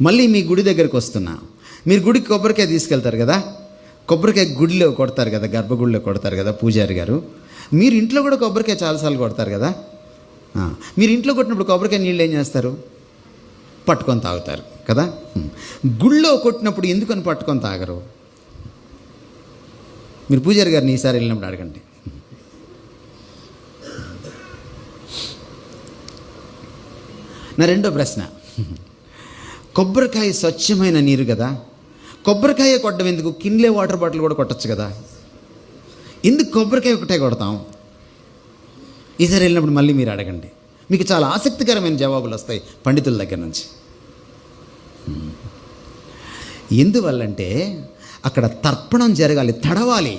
మళ్ళీ మీ గుడి దగ్గరికి వస్తున్నా. మీరు గుడికి కొబ్బరికాయ తీసుకెళ్తారు కదా, కొబ్బరికాయ గుడిలో కొడతారు కదా, గర్భగుడిలో కొడతారు కదా పూజారి గారు. మీరు ఇంట్లో కూడా కొబ్బరికాయ చాలాసార్లు కొడతారు కదా. మీరు ఇంట్లో కొట్టినప్పుడు కొబ్బరికాయ నీళ్ళు ఏం చేస్తారు? పట్టుకొని తాగుతారు కదా. గుళ్ళో కొట్టినప్పుడు ఎందుకని పట్టుకొని తాగరు? మీరు పూజారి గారిని ఈసారి వెళ్ళినప్పుడు అడగండి. నా రెండో ప్రశ్న, కొబ్బరికాయ స్వచ్ఛమైన నీరు కదా, కొబ్బరికాయ కొట్టడం ఎందుకు? కిన్లే వాటర్ బాటిల్ కూడా కొట్టచ్చు కదా, ఎందుకు కొబ్బరికాయ ఒకటే కొడతాం? ఈసారి వెళ్ళినప్పుడు మళ్ళీ మీరు అడగండి, మీకు చాలా ఆసక్తికరమైన జవాబులు వస్తాయి పండితుల దగ్గర నుంచి. ఎందువల్లంటే అక్కడ తర్పణం జరగాలి, తడవాలి.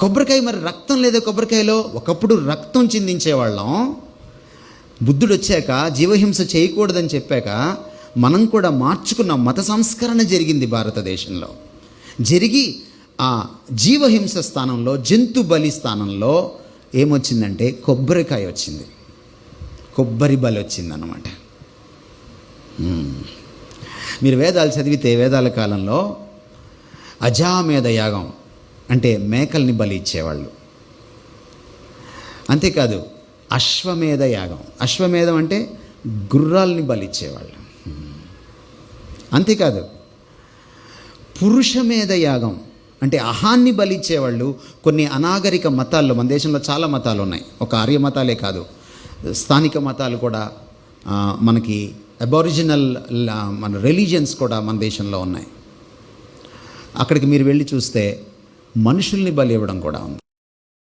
కొబ్బరికాయ మరి రక్తం లేదా కొబ్బరికాయలో? ఒకప్పుడు రక్తం చిందించేవాళ్ళం. బుద్ధుడు వచ్చాక జీవహింస చేయకూడదని చెప్పాక మనం కూడా మార్చుకున్న మత సంస్కరణ జరిగింది భారతదేశంలో. జరిగి ఆ జీవహింస స్థానంలో, జంతు బలి స్థానంలో ఏమొచ్చిందంటే కొబ్బరికాయ వచ్చింది, కొబ్బరి బలి వచ్చిందన్నమాట. మీరు వేదాలు చదివితే వేదాల కాలంలో అజామేధ యాగం అంటే మేకల్ని బలి ఇచ్చేవాళ్ళు. అంతేకాదు అశ్వమేధ యాగం, అశ్వమేధం అంటే గుర్రాల్ని బలి ఇచ్చేవాళ్ళు. అంతేకాదు పురుషమేధ యాగం అంటే అహాన్ని బలి ఇచ్చేవాళ్ళు. కొన్ని అనాగరిక మతాల్లో, మన దేశంలో చాలా మతాలు ఉన్నాయి, ఒక ఆర్య మతాలే కాదు, స్థానిక మతాలు కూడా మనకి అబారిజినల్ మన రిలీజియన్స్ కూడా మన దేశంలో ఉన్నాయి. అక్కడికి మీరు వెళ్ళి చూస్తే మనుషుల్ని బలి ఇవ్వడం కూడా ఉంది.